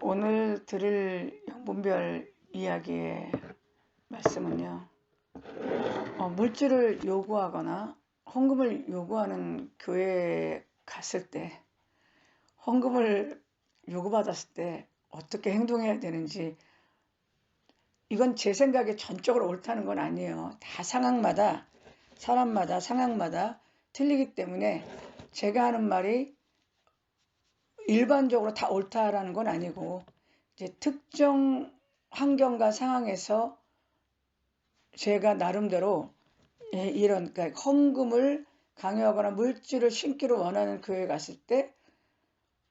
오늘 들을 영분별 이야기의 말씀은요, 물질을 요구하거나 헌금을 요구하는 교회에 갔을 때, 헌금을 요구받았을 때 어떻게 행동해야 되는지, 이건 제 생각에 전적으로 옳다는 건 아니에요. 다 상황마다, 사람마다, 상황마다 틀리기 때문에 제가 하는 말이 일반적으로 다 옳다라는 건 아니고, 이제 특정 환경과 상황에서 제가 나름대로 이런, 그러니까 헌금을 강요하거나 물질을 신기를 원하는 교회에 갔을 때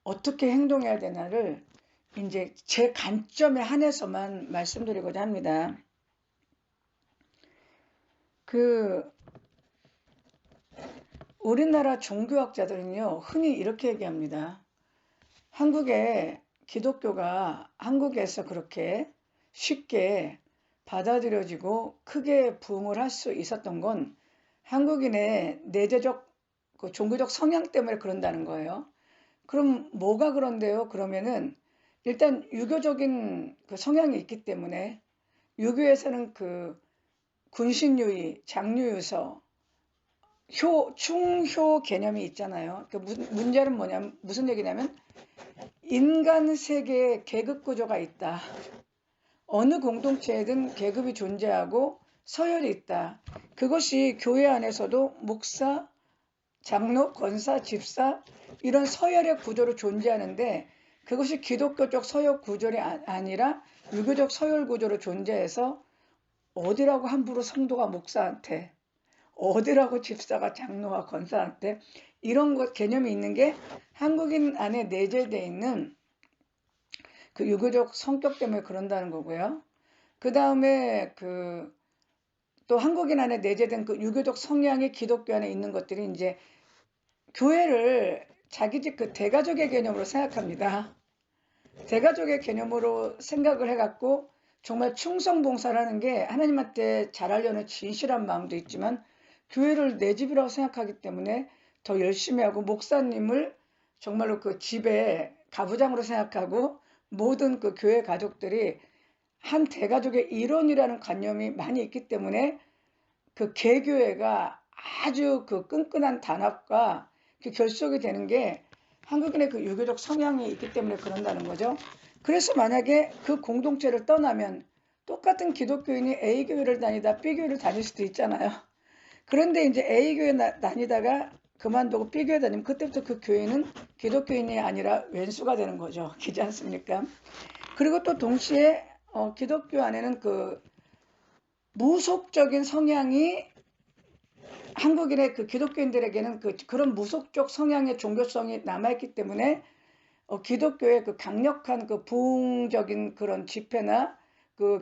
어떻게 행동해야 되나를 이제 제 관점에 한해서만 말씀드리고자 합니다. 우리나라 종교학자들은요, 흔히 이렇게 얘기합니다. 한국의 기독교가 한국에서 그렇게 쉽게 받아들여지고 크게 부흥을 할 수 있었던 건 한국인의 내재적 종교적 성향 때문에 그런다는 거예요. 그럼 뭐가 그런데요? 그러면은 일단 유교적인 성향이 있기 때문에, 유교에서는 군신유의, 장유유서, 충효 개념이 있잖아요. 문제는 뭐냐면, 무슨 얘기냐면 인간 세계에 계급 구조가 있다. 어느 공동체에든 계급이 존재하고 서열이 있다. 그것이 교회 안에서도 목사, 장로, 권사, 집사 이런 서열의 구조로 존재하는데, 그것이 기독교적 서열 구조가 아니라 유교적 서열 구조로 존재해서 어디라고 함부로 성도가 목사한테, 어디라고 집사가 장로와 권사한테, 이런 개념이 있는 게 한국인 안에 내재되어 있는 그 유교적 성격 때문에 그런다는 거고요. 그 다음에 또 한국인 안에 내재된 그 유교적 성향이 기독교 안에 있는 것들이 이제 교회를 자기 집 대가족의 개념으로 생각합니다. 대가족의 개념으로 생각을 해갖고 정말 충성봉사를 하는 게 하나님한테 잘하려는 진실한 마음도 있지만, 교회를 내 집이라고 생각하기 때문에 더 열심히 하고, 목사님을 정말로 그 집의 가부장으로 생각하고, 모든 그 교회 가족들이 한 대가족의 일원이라는 관념이 많이 있기 때문에 그 개교회가 아주 끈끈한 단합과 결속이 되는 게 한국인의 유교적 성향이 있기 때문에 그런다는 거죠. 그래서 만약에 그 공동체를 떠나면 똑같은 기독교인이 A교회를 다니다 B교회를 다닐 수도 있잖아요. 그런데 이제 A교회 다니다가 그만두고 B교회 다니면 그때부터 그 교회는 기독교인이 아니라 왼수가 되는 거죠. 그렇지 않습니까? 그리고 또 동시에 기독교 안에는 무속적인 성향이 한국인의 기독교인들에게는 그런 무속적 성향의 종교성이 남아있기 때문에 기독교의 강력한 부흥적인 그런 집회나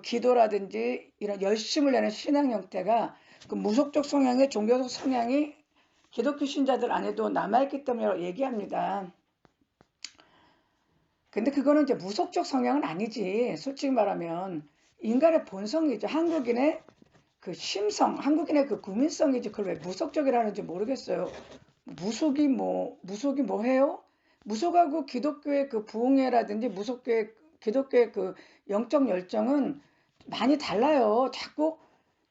기도라든지 이런 열심을 내는 신앙 형태가 무속적 성향의 종교적 성향이 기독교 신자들 안에도 남아있기 때문에 얘기합니다. 근데 그거는 이제 무속적 성향은 아니지. 솔직히 말하면 인간의 본성이죠. 한국인의 심성, 한국인의 국민성이지. 그걸 왜 무속적이라는지 모르겠어요. 무속이 뭐 해요? 무속하고 기독교의 부흥회라든지 기독교의 영적 열정은 많이 달라요. 자꾸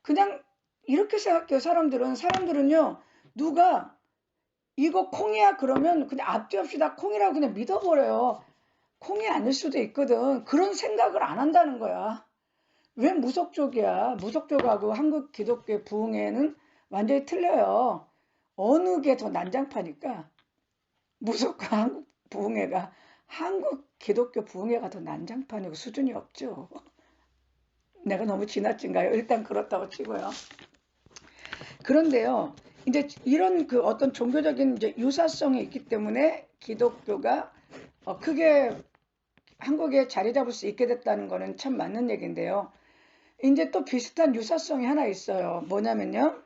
그냥 이렇게 생각해요. 사람들은요, 누가 이거 콩이야 그러면 그냥 앞뒤 없이 다 콩이라고 그냥 믿어버려요. 콩이 아닐 수도 있거든. 그런 생각을 안 한다는 거야. 왜 무속적이야? 무속적하고 한국 기독교 부흥회는 완전히 틀려요. 어느 게 더 난장판일까? 무속과 한국 부흥회가, 한국 기독교 부흥회가 더 난장판이고 수준이 없죠. 내가 너무 지나친가요? 일단 그렇다고 치고요. 그런데요, 이제 이런 어떤 종교적인 이제 유사성이 있기 때문에 기독교가 크게 한국에 자리 잡을 수 있게 됐다는 거는 참 맞는 얘기인데요. 이제 또 비슷한 유사성이 하나 있어요. 뭐냐면요,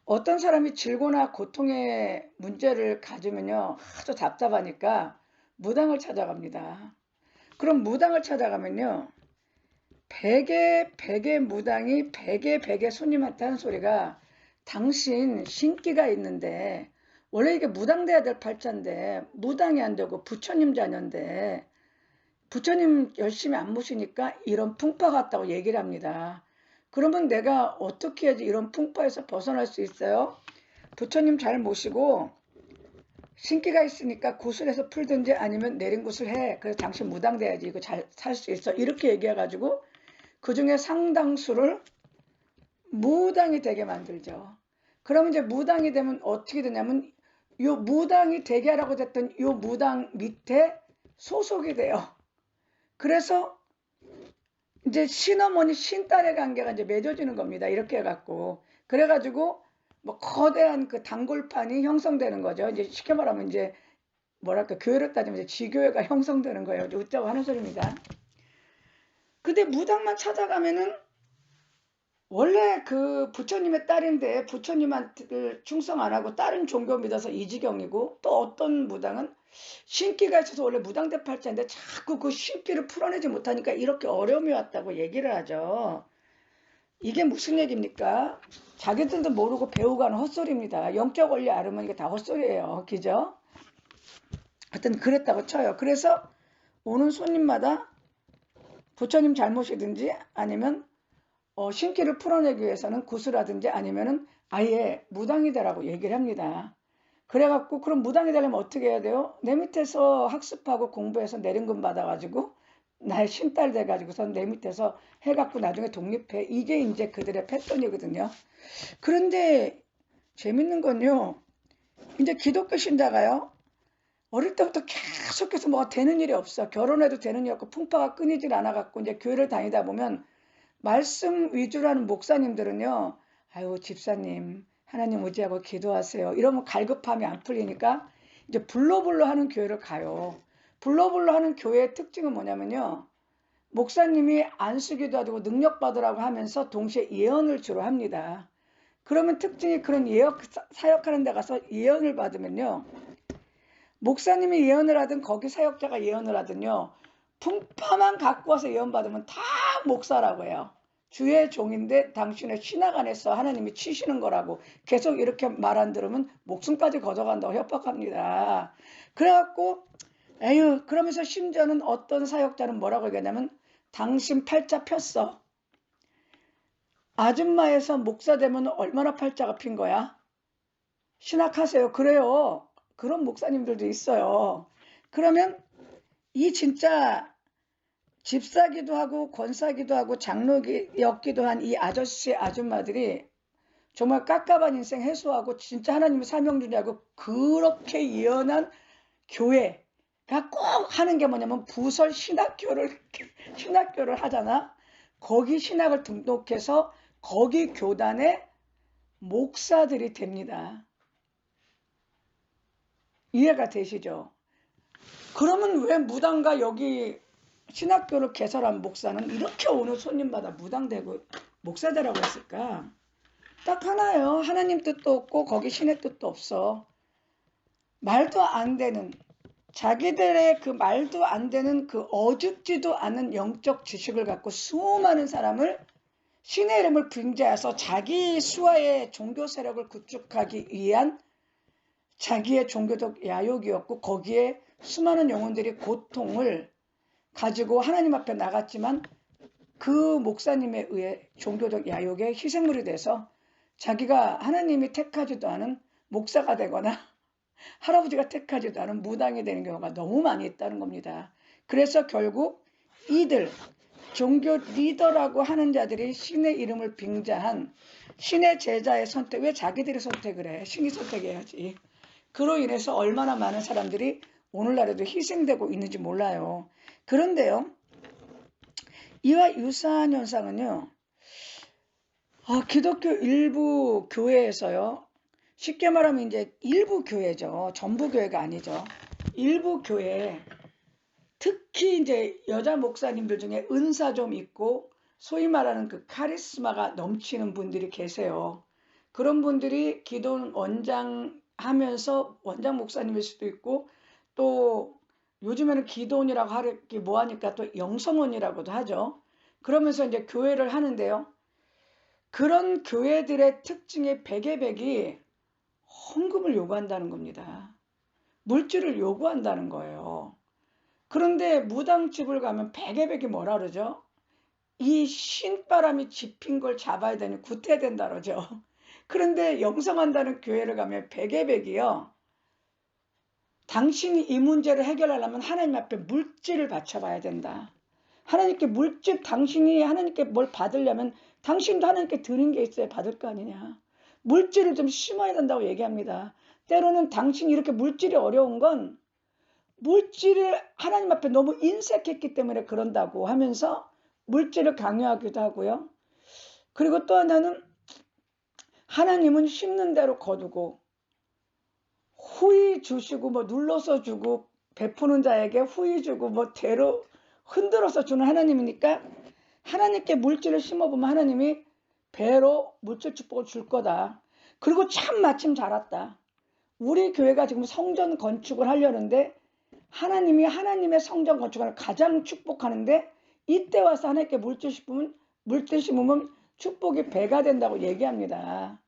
어떤 사람이 질고나 고통의 문제를 가지면요, 아주 답답하니까 무당을 찾아갑니다. 그럼 무당을 찾아가면요, 베개 무당이 베개 손님한테 하는 소리가, 당신 신기가 있는데, 원래 이게 무당돼야 될 팔자인데 무당이 안 되고 부처님 자녀인데 부처님 열심히 안 모시니까 이런 풍파 같다고 얘기를 합니다. 그러면 내가 어떻게 해야지 이런 풍파에서 벗어날 수 있어요? 부처님 잘 모시고 신기가 있으니까 구슬해서 풀든지 아니면 내린 구슬 해. 그래서 당신 무당돼야지 이거 잘 살 수 있어. 이렇게 얘기해가지고 그 중에 상당수를 무당이 되게 만들죠. 그러면 이제 무당이 되면 어떻게 되냐면 요 무당이 되게 하라고 됐던 요 무당 밑에 소속이 돼요. 그래서 이제 신어머니 신딸의 관계가 이제 맺어지는 겁니다. 이렇게 해갖고. 그래가지고 뭐 거대한 그 단골판이 형성되는 거죠. 이제 쉽게 말하면 이제 뭐랄까 교회로 따지면 이제 지교회가 형성되는 거예요. 웃자고 하는 소리입니다. 근데 무당만 찾아가면은 원래 그 부처님의 딸인데 부처님한테 충성 안 하고 다른 종교 믿어서 이 지경이고, 또 어떤 무당은 신기가 있어서 원래 무당대팔자인데 자꾸 그 신기를 풀어내지 못하니까 이렇게 어려움이 왔다고 얘기를 하죠. 이게 무슨 얘기입니까? 자기들도 모르고 배우고 하는 헛소리입니다. 영적 원리 알으면 이게 다 헛소리예요. 그죠? 하여튼 그랬다고 쳐요. 그래서 오는 손님마다 부처님 잘못이든지 아니면 신기를 풀어내기 위해서는 구슬하든지 아니면은 아예 무당이 되라고 얘기를 합니다. 그래갖고 그럼 무당이 되려면 어떻게 해야 돼요? 내 밑에서 학습하고 공부해서 내린금 받아가지고 나의 신딸 돼가지고선 내 밑에서 해갖고 나중에 독립해. 이게 이제 그들의 패턴이거든요. 그런데 재밌는 건요. 이제 기독교 신자가요. 어릴 때부터 계속해서 뭐가 되는 일이 없어. 결혼해도 되는 일이 없고 풍파가 끊이질 않아갖고 이제 교회를 다니다 보면 말씀 위주로 하는 목사님들은요. 아유 집사님 하나님 의지하고 기도하세요. 이러면 갈급함이 안 풀리니까 이제 불로불로 하는 교회를 가요. 불로불로 하는 교회의 특징은 뭐냐면요. 목사님이 안수기도 하고 능력 받으라고 하면서 동시에 예언을 주로 합니다. 그러면 특징이 그런 사역하는 데 가서 예언을 받으면요. 목사님이 예언을 하든 거기 사역자가 예언을 하든요. 풍파만 갖고 와서 예언 받으면 다 목사라고 해요. 주의 종인데 당신의 신학 안에서 하나님이 치시는 거라고 계속 이렇게 말 안 들으면 목숨까지 거둬간다고 협박합니다. 그래갖고 에휴 그러면서 심지어는 어떤 사역자는 뭐라고 얘기하냐면 당신 팔자 폈어. 아줌마에서 목사 되면 얼마나 팔자가 핀 거야? 신학하세요. 그래요. 그런 목사님들도 있어요. 그러면 이 진짜 집사기도 하고 권사기도 하고 장로였기도 한 이 아저씨 아줌마들이 정말 깝깝한 인생 해소하고 진짜 하나님의 사명주냐고 그렇게 예언한 교회가 꼭 하는 게 뭐냐면 부설 신학교를 하잖아. 거기 신학을 등록해서 거기 교단의 목사들이 됩니다. 이해가 되시죠? 그러면 왜 무당과 여기 신학교를 개설한 목사는 이렇게 오는 손님마다 무당되고 목사되라고 했을까? 딱 하나예요. 하나님 뜻도 없고 거기 신의 뜻도 없어. 말도 안 되는 자기들의 그 말도 안 되는 그 어줍지도 않은 영적 지식을 갖고 수많은 사람을 신의 이름을 빙자해서 자기 수하의 종교 세력을 구축하기 위한 자기의 종교적 야욕이었고 거기에 수많은 영혼들이 고통을 가지고 하나님 앞에 나갔지만 그 목사님에 의해 종교적 야욕의 희생물이 돼서 자기가 하나님이 택하지도 않은 목사가 되거나 할아버지가 택하지도 않은 무당이 되는 경우가 너무 많이 있다는 겁니다. 그래서 결국 이들 종교 리더라고 하는 자들이 신의 이름을 빙자한 신의 제자의 선택, 왜 자기들이 선택을 해? 신이 선택해야지. 그로 인해서 얼마나 많은 사람들이 오늘날에도 희생되고 있는지 몰라요. 그런데요. 이와 유사한 현상은요. 기독교 일부 교회에서요. 쉽게 말하면 이제 일부 교회죠. 전부 교회가 아니죠. 일부 교회 특히 이제 여자 목사님들 중에 은사 좀 있고 소위 말하는 그 카리스마가 넘치는 분들이 계세요. 그런 분들이 기도원 원장 하면서 원장 목사님일 수도 있고 또 요즘에는 기도원이라고 하기 뭐하니까 또 영성원이라고도 하죠. 그러면서 이제 교회를 하는데요. 그런 교회들의 특징의 백의 백이 헌금을 요구한다는 겁니다. 물질을 요구한다는 거예요. 그런데 무당집을 가면 백의 백이 뭐라 그러죠? 이 신바람이 짚인 걸 잡아야 되니 구태야 된다 그러죠. 그런데 영성한다는 교회를 가면 백의 백이요. 당신이 이 문제를 해결하려면 하나님 앞에 물질을 바쳐봐야 된다. 하나님께 물질, 당신이 하나님께 뭘 받으려면 당신도 하나님께 드린 게 있어야 받을 거 아니냐. 물질을 좀 심어야 된다고 얘기합니다. 때로는 당신이 이렇게 물질이 어려운 건 물질을 하나님 앞에 너무 인색했기 때문에 그런다고 하면서 물질을 강요하기도 하고요. 그리고 또 하나는 하나님은 심는 대로 거두고 후히 주시고 뭐 눌러서 주고 베푸는 자에게 후히 주고 뭐 대로 흔들어서 주는 하나님이니까 하나님께 물질을 심어보면 하나님이 배로 물질 축복을 줄 거다. 그리고 참 마침 잘 왔다. 우리 교회가 지금 성전 건축을 하려는데 하나님이 하나님의 성전 건축을 가장 축복하는데 이때 와서 하나님께 물질 심으면 축복이 배가 된다고 얘기합니다.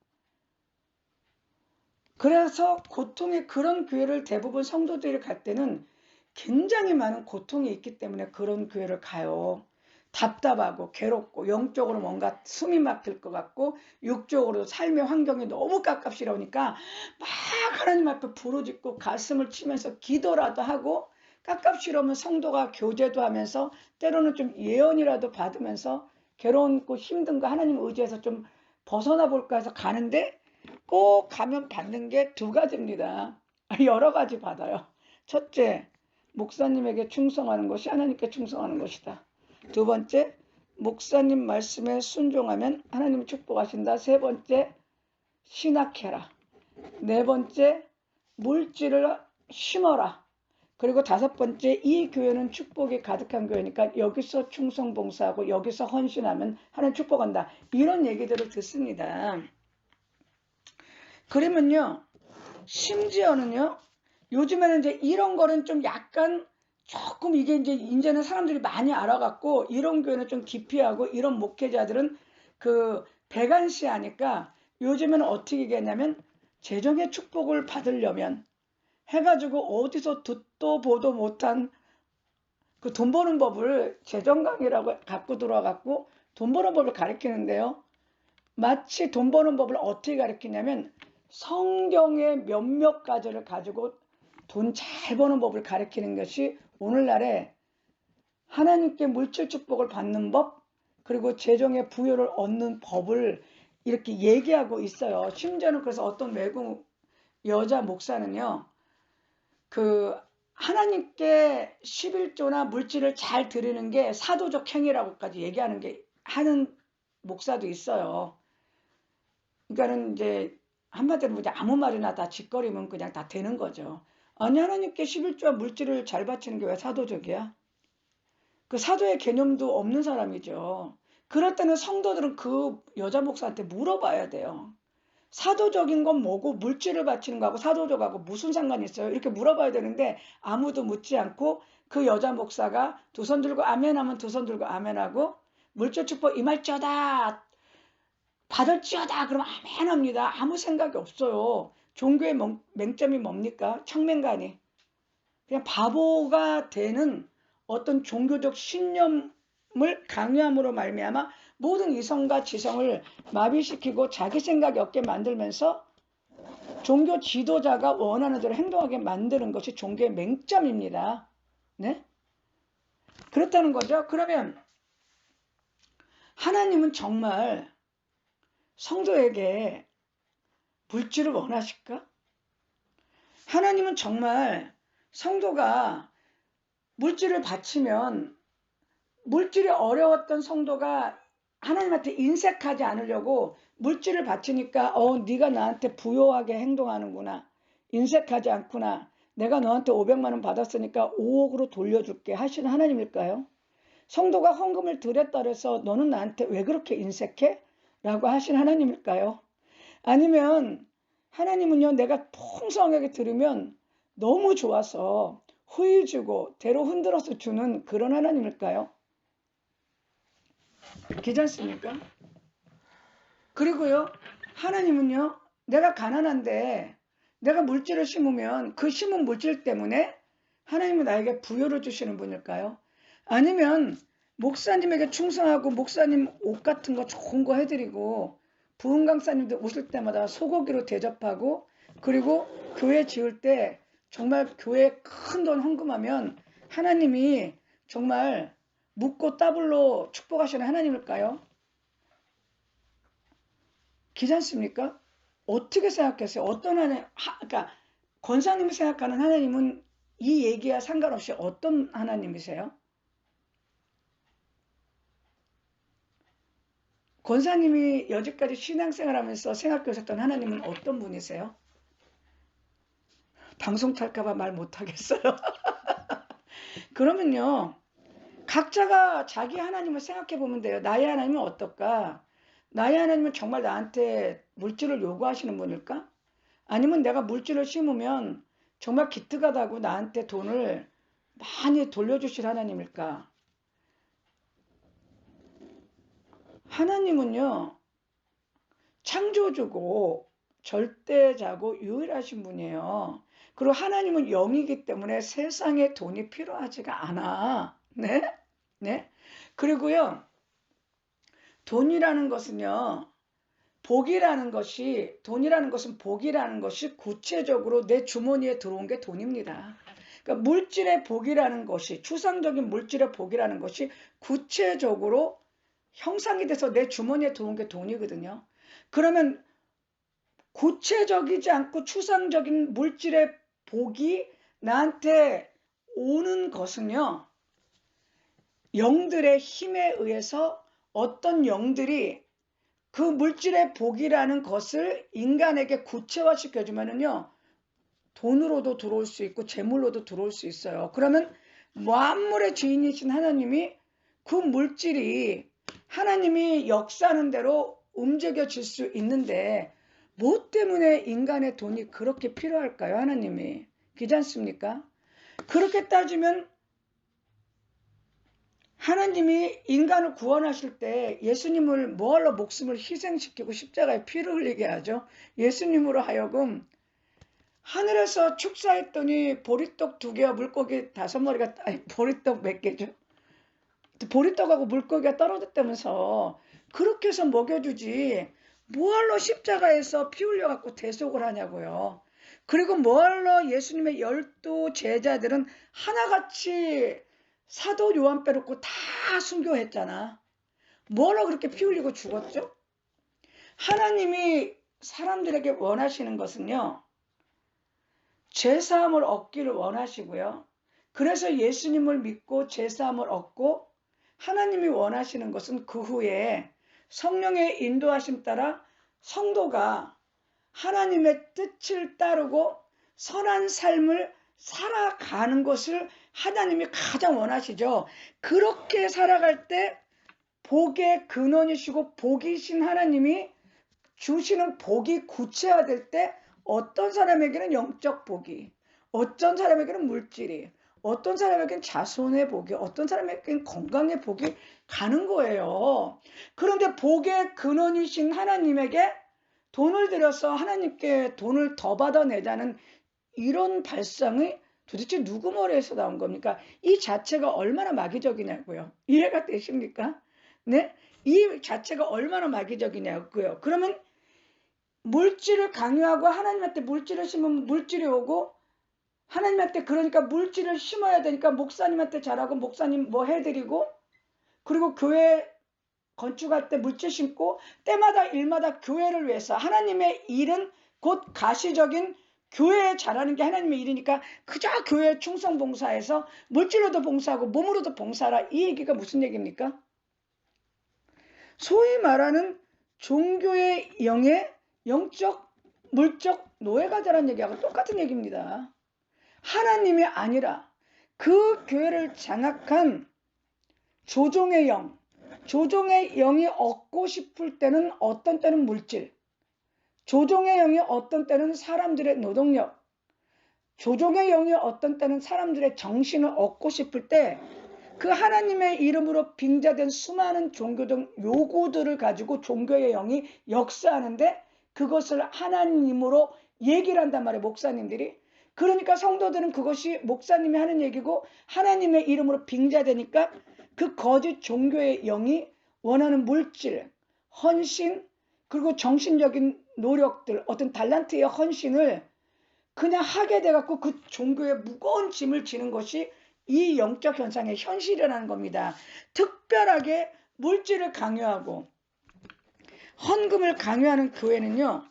그래서 고통의 그런 교회를 대부분 성도들이 갈 때는 굉장히 많은 고통이 있기 때문에 그런 교회를 가요. 답답하고 괴롭고 영적으로 뭔가 숨이 막힐 것 같고 육적으로 삶의 환경이 너무 깝깝스러우니까 막 하나님 앞에 부르짖고 가슴을 치면서 기도라도 하고 깝깝스러우면 성도가 교제도 하면서 때로는 좀 예언이라도 받으면서 괴로운 힘든 거 하나님 의지해서 좀 벗어나 볼까 해서 가는데 꼭 가면 받는 게 두 가지입니다. 여러 가지 받아요. 첫째, 목사님에게 충성하는 것이 하나님께 충성하는 것이다. 두 번째, 목사님 말씀에 순종하면 하나님이 축복하신다. 세 번째, 신학해라. 네 번째, 물질을 심어라. 그리고 다섯 번째, 이 교회는 축복이 가득한 교회니까 여기서 충성봉사하고 여기서 헌신하면 하나님 축복한다. 이런 얘기들을 듣습니다. 그러면요, 심지어는요, 요즘에는 이제 이런 거는 좀 약간 조금 이게 이제는 사람들이 많이 알아갖고 이런 교회는 좀 기피하고 이런 목회자들은 그 배관시 하니까 요즘에는 어떻게 얘기했냐면 재정의 축복을 받으려면 해가지고 어디서 듣도 보도 못한 그 돈 버는 법을 재정 강의라고 갖고 들어와갖고 돈 버는 법을 가르치는데요. 마치 돈 버는 법을 어떻게 가르치냐면 성경의 몇몇 가지를 가지고 돈 잘 버는 법을 가르치는 것이 오늘날에 하나님께 물질 축복을 받는 법 그리고 재정의 부여를 얻는 법을 이렇게 얘기하고 있어요. 심지어는 그래서 어떤 외국 여자 목사는요. 그 하나님께 11조나 물질을 잘 드리는 게 사도적 행위라고까지 얘기하는 게 하는 목사도 있어요. 그러니까는 이제 한마디로 이제 아무 말이나 다 짓거리면 그냥 다 되는 거죠. 아니 하나님께 11조와 물질을 잘 바치는 게 왜 사도적이야? 그 사도의 개념도 없는 사람이죠. 그럴 때는 성도들은 그 여자 목사한테 물어봐야 돼요. 사도적인 건 뭐고 물질을 바치는 거하고 사도적하고 무슨 상관이 있어요? 이렇게 물어봐야 되는데 아무도 묻지 않고 그 여자 목사가 두 손 들고 아멘하면 두 손 들고 아멘하고 물질 축복 임할지어다 받을지어다 그러면 아멘합니다. 아무 생각이 없어요. 종교의 맹점이 뭡니까? 청맹간이. 그냥 바보가 되는 어떤 종교적 신념을 강요함으로 말미암아 모든 이성과 지성을 마비시키고 자기 생각이 없게 만들면서 종교 지도자가 원하는 대로 행동하게 만드는 것이 종교의 맹점입니다. 네? 그렇다는 거죠. 그러면 하나님은 정말 성도에게 물질을 원하실까? 하나님은 정말 성도가 물질을 바치면 물질이 어려웠던 성도가 하나님한테 인색하지 않으려고 물질을 바치니까 네가 나한테 부요하게 행동하는구나. 인색하지 않구나. 내가 너한테 500만 원 받았으니까 5억으로 돌려줄게 하시는 하나님일까요? 성도가 헌금을 드렸다 그래서 너는 나한테 왜 그렇게 인색해? 라고 하신 하나님일까요? 아니면 하나님은요 내가 풍성하게 들으면 너무 좋아서 후히 주고 대로 흔들어서 주는 그런 하나님일까요? 괜찮습니까? 그리고요 하나님은요 내가 가난한데 내가 물질을 심으면 그 심은 물질 때문에 하나님은 나에게 부여를 주시는 분일까요? 아니면 목사님에게 충성하고 목사님 옷 같은 거 좋은 거 해드리고 부흥 강사님들 오실 때마다 소고기로 대접하고 그리고 교회 지을 때 정말 교회에 큰 돈 헌금하면 하나님이 정말 묻고 따블로 축복하시는 하나님일까요? 괜찮습니까? 어떻게 생각하세요? 어떤 하나님, 그러니까 권사님이 생각하는 하나님은 이 얘기와 상관없이 어떤 하나님이세요? 권사님이 여지까지 신앙생활하면서 생각해 오셨던 하나님은 어떤 분이세요? 방송 탈까봐 말 못하겠어요. 그러면요, 각자가 자기 하나님을 생각해 보면 돼요. 나의 하나님은 어떨까? 나의 하나님은 정말 나한테 물질을 요구하시는 분일까? 아니면 내가 물질을 심으면 정말 기특하다고 나한테 돈을 많이 돌려주실 하나님일까? 하나님은요, 창조주고 절대자고 유일하신 분이에요. 그리고 하나님은 영이기 때문에 세상에 돈이 필요하지가 않아. 네? 네? 그리고요, 돈이라는 것은요, 돈이라는 것은 복이라는 것이 구체적으로 내 주머니에 들어온 게 돈입니다. 그러니까 물질의 복이라는 것이, 추상적인 물질의 복이라는 것이 구체적으로 형상이 돼서 내 주머니에 들어온 게 돈이거든요. 그러면 구체적이지 않고 추상적인 물질의 복이 나한테 오는 것은요, 영들의 힘에 의해서 어떤 영들이 그 물질의 복이라는 것을 인간에게 구체화시켜주면은요, 돈으로도 들어올 수 있고 재물로도 들어올 수 있어요. 그러면 만물의 주인이신 하나님이 그 물질이 하나님이 역사하는 대로 움직여질 수 있는데 뭐 때문에 인간의 돈이 그렇게 필요할까요? 하나님이. 그렇지 않습니까? 그렇게 따지면 하나님이 인간을 구원하실 때 예수님을 뭐하러 목숨을 희생시키고 십자가에 피를 흘리게 하죠? 예수님으로 하여금 하늘에서 축사했더니 보리떡 2개와 물고기 5마리가, 아니 보리떡 몇 개죠? 보리떡하고 물고기가 떨어졌다면서 그렇게 해서 먹여주지 뭐하러 십자가에서 피 흘려갖고 대속을 하냐고요. 그리고 뭐하러 예수님의 12 제자들은 하나같이 사도 요한 빼놓고 다 순교했잖아. 뭐하러 그렇게 피 흘리고 죽었죠? 하나님이 사람들에게 원하시는 것은요, 죄사함을 얻기를 원하시고요. 그래서 예수님을 믿고 죄사함을 얻고 하나님이 원하시는 것은 그 후에 성령의 인도하심 따라 성도가 하나님의 뜻을 따르고 선한 삶을 살아가는 것을 하나님이 가장 원하시죠. 그렇게 살아갈 때 복의 근원이시고 복이신 하나님이 주시는 복이 구체화될 때 어떤 사람에게는 영적 복이, 어떤 사람에게는 물질이, 어떤 사람에게는 자손의 복이, 어떤 사람에게는 건강의 복이 가는 거예요. 그런데 복의 근원이신 하나님에게 돈을 들여서 하나님께 돈을 더 받아내자는 이런 발상이 도대체 누구 머리에서 나온 겁니까? 이 자체가 얼마나 마귀적이냐고요. 이해가 되십니까? 네? 이 자체가 얼마나 마귀적이냐고요. 그러면 물질을 강요하고 하나님한테 물질을 심으면 물질이 오고 하나님한테 그러니까 물질을 심어야 되니까 목사님한테 잘하고 목사님 뭐 해드리고 그리고 교회 건축할 때 물질 심고 때마다 일마다 교회를 위해서 하나님의 일은 곧 가시적인 교회에 잘하는 게 하나님의 일이니까 그저 교회 충성 봉사해서 물질로도 봉사하고 몸으로도 봉사하라 이 얘기가 무슨 얘기입니까? 소위 말하는 종교의 영의 영적 물적 노예가 되라는 얘기하고 똑같은 얘기입니다. 하나님이 아니라 그 교회를 장악한 조종의 영, 조종의 영이 얻고 싶을 때는 어떤 때는 물질, 조종의 영이 어떤 때는 사람들의 노동력, 조종의 영이 어떤 때는 사람들의 정신을 얻고 싶을 때 그 하나님의 이름으로 빙자된 수많은 종교적 요구들을 가지고 종교의 영이 역사하는데 그것을 하나님으로 얘기를 한단 말이에요. 목사님들이. 그러니까 성도들은 그것이 목사님이 하는 얘기고 하나님의 이름으로 빙자되니까 그 거짓 종교의 영이 원하는 물질, 헌신, 그리고 정신적인 노력들, 어떤 달란트의 헌신을 그냥 하게 돼갖고 그 종교에 무거운 짐을 지는 것이 이 영적 현상의 현실이라는 겁니다. 특별하게 물질을 강요하고 헌금을 강요하는 교회는요,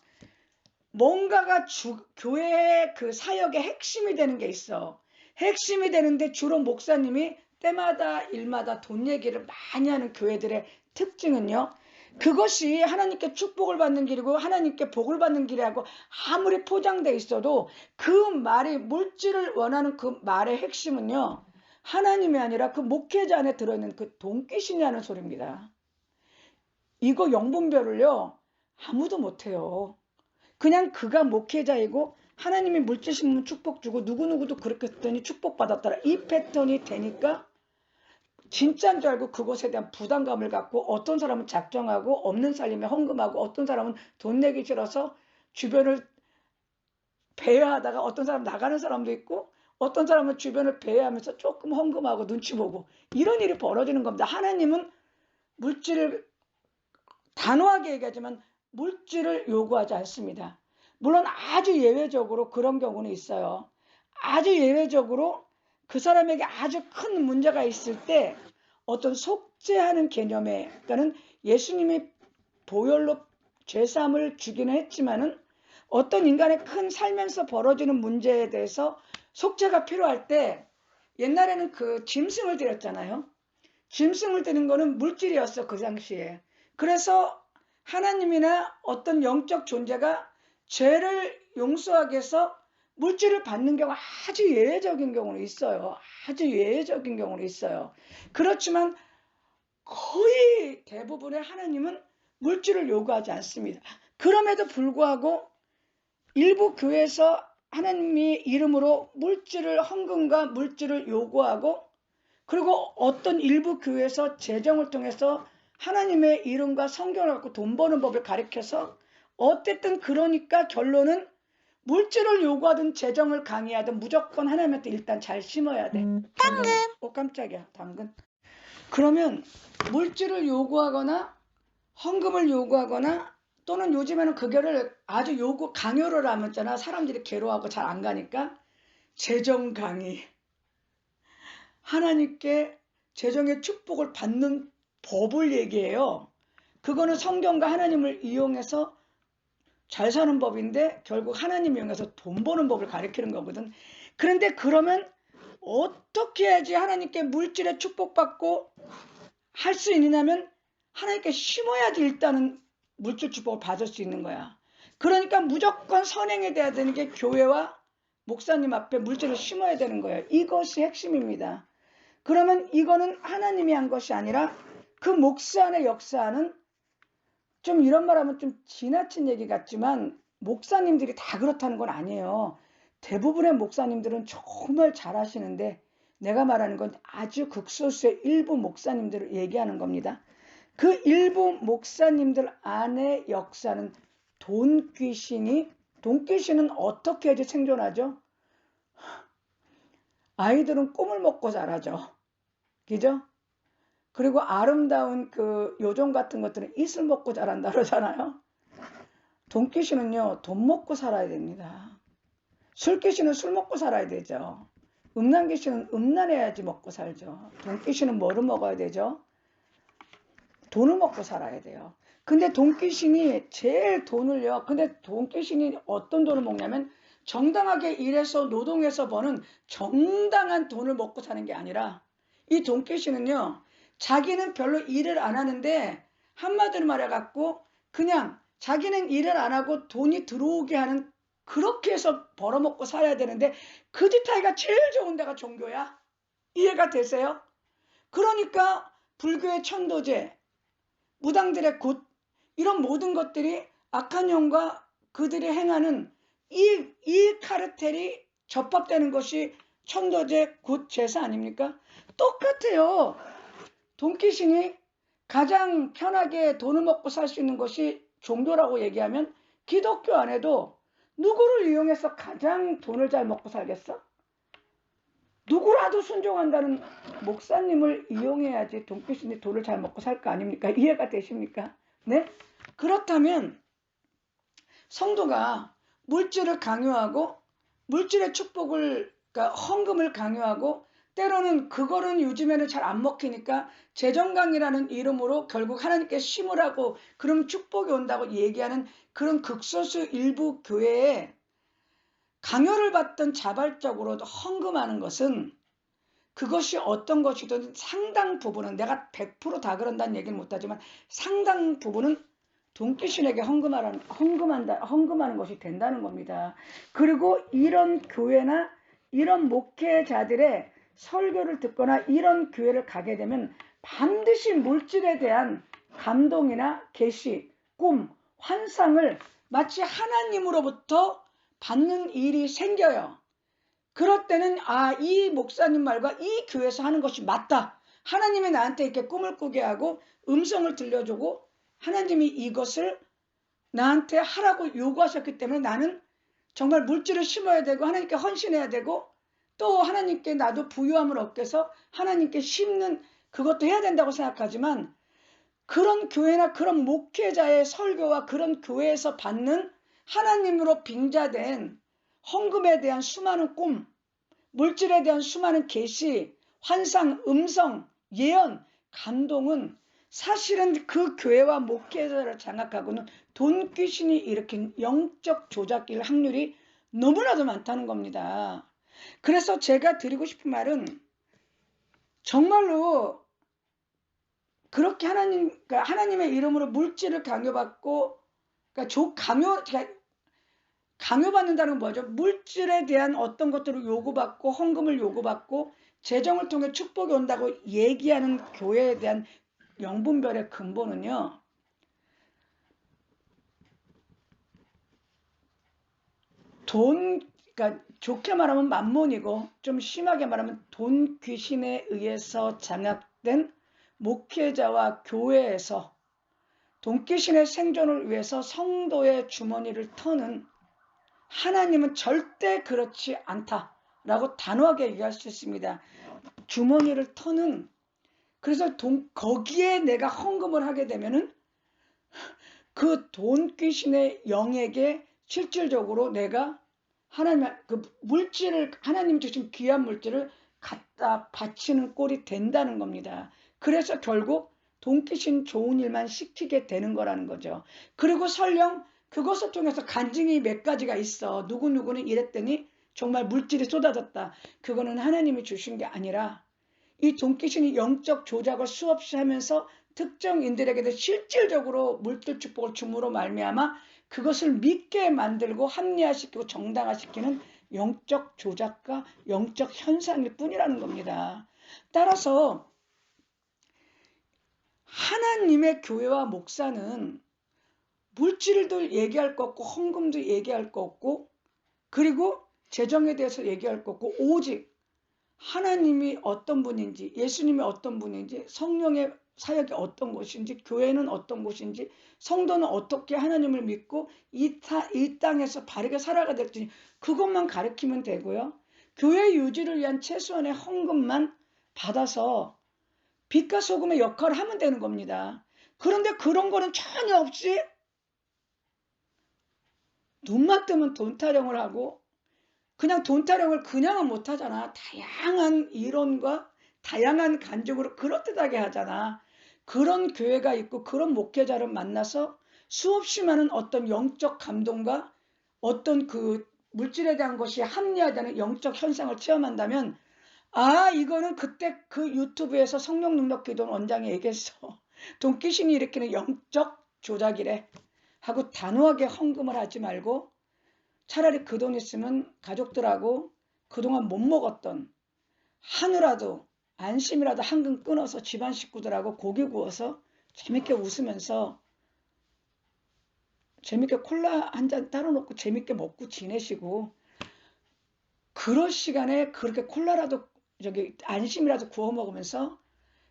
뭔가가 교회의 그 사역의 핵심이 되는 게 있어. 핵심이 되는데 주로 목사님이 때마다 일마다 돈 얘기를 많이 하는 교회들의 특징은요, 그것이 하나님께 축복을 받는 길이고 하나님께 복을 받는 길이라고 아무리 포장돼 있어도 그 말이 물질을 원하는 그 말의 핵심은요, 하나님이 아니라 그 목회자 안에 들어있는 그 돈귀신이라는 소리입니다. 이거 영분별을요 아무도 못해요. 그냥 그가 목회자이고 하나님이 물질 심으면 축복 주고 누구누구도 그렇게 했더니 축복받았더라, 이 패턴이 되니까 진짜인 줄 알고 그것에 대한 부담감을 갖고 어떤 사람은 작정하고 없는 살림에 헌금하고 어떤 사람은 돈 내기 싫어서 주변을 배회하다가 어떤 사람 나가는 사람도 있고 어떤 사람은 주변을 배회하면서 조금 헌금하고 눈치 보고 이런 일이 벌어지는 겁니다. 하나님은 물질을 단호하게 얘기하지만 물질을 요구하지 않습니다. 물론 아주 예외적으로 그런 경우는 있어요. 아주 예외적으로 그 사람에게 아주 큰 문제가 있을 때 어떤 속죄하는 개념에, 그러니까는 예수님이 보혈로 죄사함을 주기는 했지만은 어떤 인간의 큰 살면서 벌어지는 문제에 대해서 속죄가 필요할 때 옛날에는 그 짐승을 드렸잖아요. 짐승을 드는 거는 물질이었어, 그 당시에. 그래서 하나님이나 어떤 영적 존재가 죄를 용서하기 위해서 물질을 받는 경우 아주 예외적인 경우는 있어요. 아주 예외적인 경우는 있어요. 그렇지만 거의 대부분의 하나님은 물질을 요구하지 않습니다. 그럼에도 불구하고 일부 교회에서 하나님의 이름으로 물질을 헌금과 물질을 요구하고 그리고 어떤 일부 교회에서 재정을 통해서 하나님의 이름과 성경을 갖고 돈 버는 법을 가르쳐서 어쨌든 그러니까 결론은 물질을 요구하든 재정을 강의하든 무조건 하나님한테 일단 잘 심어야 돼. 당근. 깜짝이야. 당근. 그러면 물질을 요구하거나 헌금을 요구하거나 또는 요즘에는 그거를 아주 강요를 하면 있잖아. 사람들이 괴로워하고 잘 안 가니까 재정 강의. 하나님께 재정의 축복을 받는 법을 얘기해요. 그거는 성경과 하나님을 이용해서 잘 사는 법인데 결국 하나님 이용해서 돈 버는 법을 가르치는 거거든. 그런데 그러면 어떻게 해야지 하나님께 물질의 축복받고 할 수 있느냐면 하나님께 심어야지 일단은 물질 축복을 받을 수 있는 거야. 그러니까 무조건 선행에 돼야 되는 게 교회와 목사님 앞에 물질을 심어야 되는 거예요. 이것이 핵심입니다. 그러면 이거는 하나님이 한 것이 아니라 그 목사 안에 역사하는, 좀 이런 말하면 좀 지나친 얘기 같지만 목사님들이 다 그렇다는 건 아니에요. 대부분의 목사님들은 정말 잘하시는데 내가 말하는 건 아주 극소수의 일부 목사님들을 얘기하는 겁니다. 그 일부 목사님들 안에 역사는 돈귀신은 어떻게 해야지 생존하죠? 아이들은 꿈을 먹고 자라죠. 그죠? 그리고 아름다운 그 요정 같은 것들은 이슬 먹고 자란다 그러잖아요. 돈귀신은요, 돈 먹고 살아야 됩니다. 술귀신은 술 먹고 살아야 되죠. 음란귀신은 음란해야지 먹고 살죠. 돈귀신은 뭐를 먹어야 되죠? 돈을 먹고 살아야 돼요. 근데 돈귀신이 제일 돈을요, 근데 돈귀신이 어떤 돈을 먹냐면 정당하게 일해서 노동해서 버는 정당한 돈을 먹고 사는 게 아니라 이 돈귀신은요, 자기는 별로 일을 안 하는데 한마디로 말해갖고 그냥 자기는 일을 안 하고 돈이 들어오게 하는, 그렇게 해서 벌어먹고 살아야 되는데 그 짓하기가 제일 좋은 데가 종교야. 이해가 되세요? 그러니까 불교의 천도제, 무당들의 굿, 이런 모든 것들이 악한 영과 그들이 행하는 이 카르텔이 접합되는 것이 천도제 굿 제사 아닙니까? 똑같아요. 돈귀신이 가장 편하게 돈을 먹고 살 수 있는 것이 종교라고 얘기하면 기독교 안에도 누구를 이용해서 가장 돈을 잘 먹고 살겠어? 누구라도 순종한다는 목사님을 이용해야지 돈귀신이 돈을 잘 먹고 살 거 아닙니까? 이해가 되십니까? 네? 그렇다면 성도가 물질을 강요하고 물질의 축복을, 그러니까 헌금을 강요하고, 때로는 그거는 요즘에는 잘 안 먹히니까 재정강이라는 이름으로 결국 하나님께 심으라고, 그럼 축복이 온다고 얘기하는 그런 극소수 일부 교회에 강요를 받던 자발적으로 헌금하는 것은, 그것이 어떤 것이든 상당 부분은, 내가 100% 다 그런다는 얘기는 못하지만 상당 부분은 돈귀신에게 헌금하는 것이 된다는 겁니다. 그리고 이런 교회나 이런 목회자들의 설교를 듣거나 이런 교회를 가게 되면 반드시 물질에 대한 감동이나 계시, 꿈, 환상을 마치 하나님으로부터 받는 일이 생겨요. 그럴 때는 이 목사님 말과 이 교회에서 하는 것이 맞다. 하나님이 나한테 이렇게 꿈을 꾸게 하고 음성을 들려주고 하나님이 이것을 나한테 하라고 요구하셨기 때문에 나는 정말 물질을 심어야 되고 하나님께 헌신해야 되고, 또 하나님께 나도 부유함을 얻게 해서 하나님께 심는 그것도 해야 된다고 생각하지만, 그런 교회나 그런 목회자의 설교와 그런 교회에서 받는 하나님으로 빙자된 헌금에 대한 수많은 꿈, 물질에 대한 수많은 계시, 환상, 음성, 예언, 감동은 사실은 그 교회와 목회자를 장악하고는 돈귀신이 일으킨 영적 조작일 확률이 너무나도 많다는 겁니다. 그래서 제가 드리고 싶은 말은, 정말로 그렇게 하나님의 이름으로 물질을 강요받고, 강요받는다는 건 뭐죠? 물질에 대한 어떤 것들을 요구받고 헌금을 요구받고 재정을 통해 축복이 온다고 얘기하는 교회에 대한 영분별의 근본은요, 그러니까 좋게 말하면 만몬이고 좀 심하게 말하면 돈 귀신에 의해서 장악된 목회자와 교회에서 돈 귀신의 생존을 위해서 성도의 주머니를 터는, 하나님은 절대 그렇지 않다라고 단호하게 얘기할 수 있습니다. 주머니를 터는, 그래서 거기에 내가 헌금을 하게 되면은 그 돈 귀신의 영에게 실질적으로 내가 하나님 주신 귀한 물질을 갖다 바치는 꼴이 된다는 겁니다. 그래서 결국 돈 귀신 좋은 일만 시키게 되는 거라는 거죠. 그리고 설령 그것을 통해서 간증이 몇 가지가 있어. 누구누구는 이랬더니 정말 물질이 쏟아졌다. 그거는 하나님이 주신 게 아니라 이 돈귀신이 영적 조작을 수없이 하면서 특정인들에게도 실질적으로 물질 축복을 줌으로 말미암아 그것을 믿게 만들고 합리화시키고 정당화시키는 영적 조작과 영적 현상일 뿐이라는 겁니다. 따라서 하나님의 교회와 목사는 물질도 얘기할 거 없고 헌금도 얘기할 거 없고, 그리고 재정에 대해서 얘기할 거 없고, 오직 하나님이 어떤 분인지, 예수님이 어떤 분인지, 성령의 사역이 어떤 것인지, 교회는 어떤 곳인지, 성도는 어떻게 하나님을 믿고 이 땅에서 바르게 살아가야 될지 그것만 가르치면 되고요. 교회 유지를 위한 최소한의 헌금만 받아서 빛과 소금의 역할을 하면 되는 겁니다. 그런데 그런 거는 전혀 없이 눈만 뜨면 돈 타령을 하고, 그냥 돈 타령을 그냥은 못하잖아. 다양한 이론과 다양한 간증으로 그럴듯하게 하잖아. 그런 교회가 있고 그런 목회자를 만나서 수없이 많은 어떤 영적 감동과 어떤 그 물질에 대한 것이 합리화되는 영적 현상을 체험한다면, 이거는 그때 그 유튜브에서 성령 능력 기도 원장이 얘기했어. 돈귀신이 일으키는 영적 조작이래 하고 단호하게 헌금을 하지 말고, 차라리 그 돈 있으면 가족들하고 그동안 못 먹었던 한우라도 안심이라도 한 근 끊어서 집안 식구들하고 고기 구워서 재밌게 웃으면서 재밌게 콜라 한 잔 따로 놓고 재밌게 먹고 지내시고, 그럴 시간에 그렇게 콜라라도 안심이라도 구워 먹으면서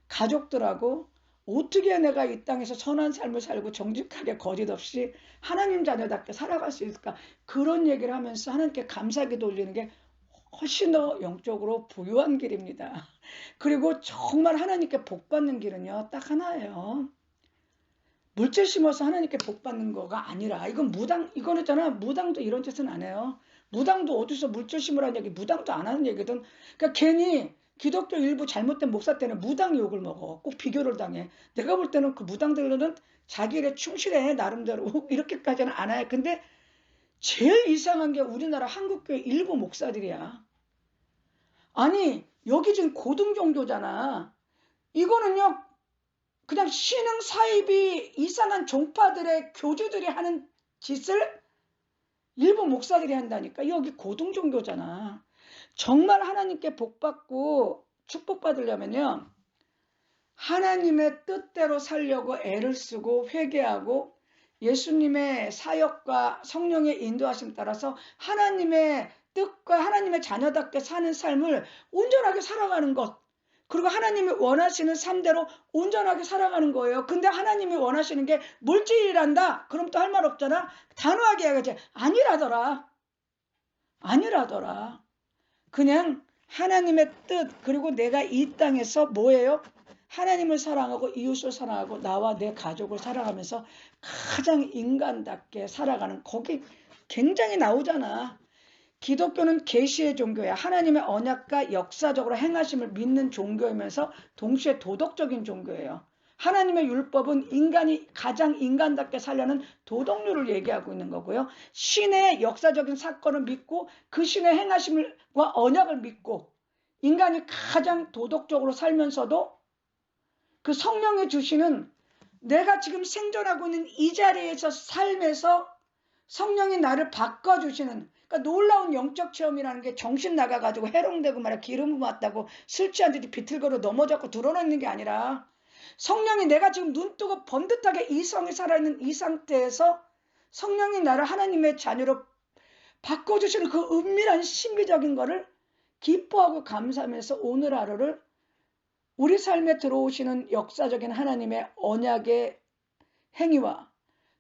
가족들하고 어떻게 내가 이 땅에서 선한 삶을 살고 정직하게 거짓 없이 하나님 자녀답게 살아갈 수 있을까? 그런 얘기를 하면서 하나님께 감사기도 올리는 게 훨씬 더 영적으로 부유한 길입니다. 그리고 정말 하나님께 복 받는 길은요, 딱 하나예요. 물질 심어서 하나님께 복 받는 거가 아니라, 이건 무당, 이거는 있잖아, 무당도 이런 짓은 안 해요. 무당도 어디서 물질 심으라는 얘기, 무당도 안 하는 얘기든, 그러니까 괜히 기독교 일부 잘못된 목사 때는 무당 욕을 먹어. 꼭 비교를 당해. 내가 볼 때는 그 무당들은 자기 일에 충실해, 나름대로. 이렇게까지는 안 해. 근데 제일 이상한 게 우리나라 한국교회 일부 목사들이야. 아니, 여기 지금 고등 종교잖아. 이거는요, 그냥 신흥 사입이 이상한 종파들의 교주들이 하는 짓을 일부 목사들이 한다니까. 여기 고등 종교잖아. 정말 하나님께 복받고 축복받으려면요, 하나님의 뜻대로 살려고 애를 쓰고 회개하고 예수님의 사역과 성령의 인도하심 따라서 하나님의 뜻과 하나님의 자녀답게 사는 삶을 온전하게 살아가는 것, 그리고 하나님이 원하시는 삶대로 온전하게 살아가는 거예요. 근데 하나님이 원하시는 게 물질이란다? 그럼 또 할 말 없잖아. 단호하게 해야지. 아니라더라. 아니라더라. 그냥 하나님의 뜻, 그리고 내가 이 땅에서 뭐예요? 하나님을 사랑하고 이웃을 사랑하고 나와 내 가족을 사랑하면서 가장 인간답게 살아가는, 거기 굉장히 나오잖아. 기독교는 계시의 종교야. 하나님의 언약과 역사적으로 행하심을 믿는 종교이면서 동시에 도덕적인 종교예요. 하나님의 율법은 인간이 가장 인간답게 살려는 도덕률을 얘기하고 있는 거고요. 신의 역사적인 사건을 믿고 그 신의 행하심과 언약을 믿고 인간이 가장 도덕적으로 살면서도 그 성령이 주시는, 내가 지금 생존하고 있는 이 자리에서 삶에서 성령이 나를 바꿔주시는, 그러니까 놀라운 영적 체험이라는 게 정신 나가가지고 해롱되고 말이야, 기름 부었다고 술 취한 듯이 비틀거려 넘어졌고 드러나는 게 아니라, 성령이, 내가 지금 눈 뜨고 번듯하게 이성이 살아있는 이 상태에서 성령이 나를 하나님의 자녀로 바꿔주시는 그 은밀한 신비적인 거를 기뻐하고 감사하면서 오늘 하루를 우리 삶에 들어오시는 역사적인 하나님의 언약의 행위와,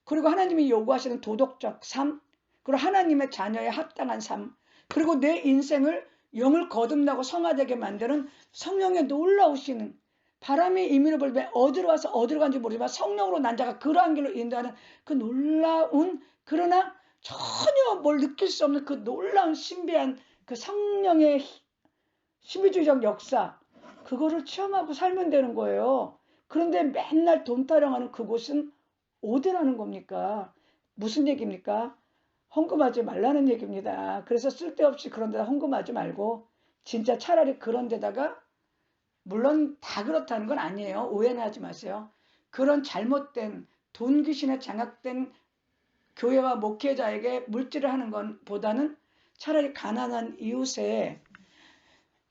그리고 하나님이 요구하시는 도덕적 삶, 그리고 하나님의 자녀에 합당한 삶, 그리고 내 인생을 영을 거듭나고 성화되게 만드는 성령의 놀라우시는, 바람이 임의로 불면 어디로 와서 어디로 간지 모르지만 성령으로 난 자가 그러한 길로 인도하는 그 놀라운, 그러나 전혀 뭘 느낄 수 없는 그 놀라운 신비한 그 성령의 신비주의적 역사, 그거를 체험하고 살면 되는 거예요. 그런데 맨날 돈 타령하는 그곳은 어디라는 겁니까? 무슨 얘기입니까? 헌금하지 말라는 얘기입니다. 그래서 쓸데없이 그런 데다 헌금하지 말고 진짜 차라리 그런 데다가, 물론 다 그렇다는 건 아니에요. 오해는 하지 마세요. 그런 잘못된 돈 귀신에 장악된 교회와 목회자에게 물질을 하는 것보다는 차라리 가난한 이웃에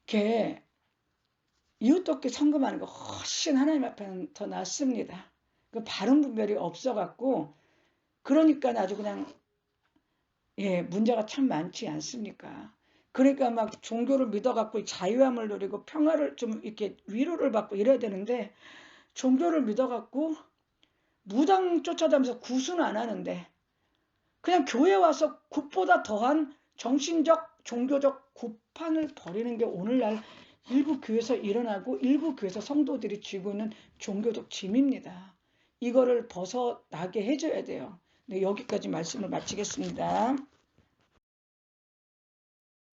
이렇게 이웃 돕기 성금하는 거 훨씬 하나님 앞에는 더 낫습니다. 그 바른 분별이 없어갖고, 그러니까 아주 그냥 문제가 참 많지 않습니까? 그러니까 막 종교를 믿어갖고 자유함을 누리고 평화를 좀 이렇게 위로를 받고 이래야 되는데, 종교를 믿어갖고 무당 쫓아다니면서 구순 안 하는데 그냥 교회 와서 굿보다 더한 정신적 종교적 굿판을 벌이는 게 오늘날 일부 교회에서 일어나고 일부 교회에서 성도들이 쥐고 있는 종교적 짐입니다. 이거를 벗어나게 해줘야 돼요. 네, 여기까지 말씀을 마치겠습니다.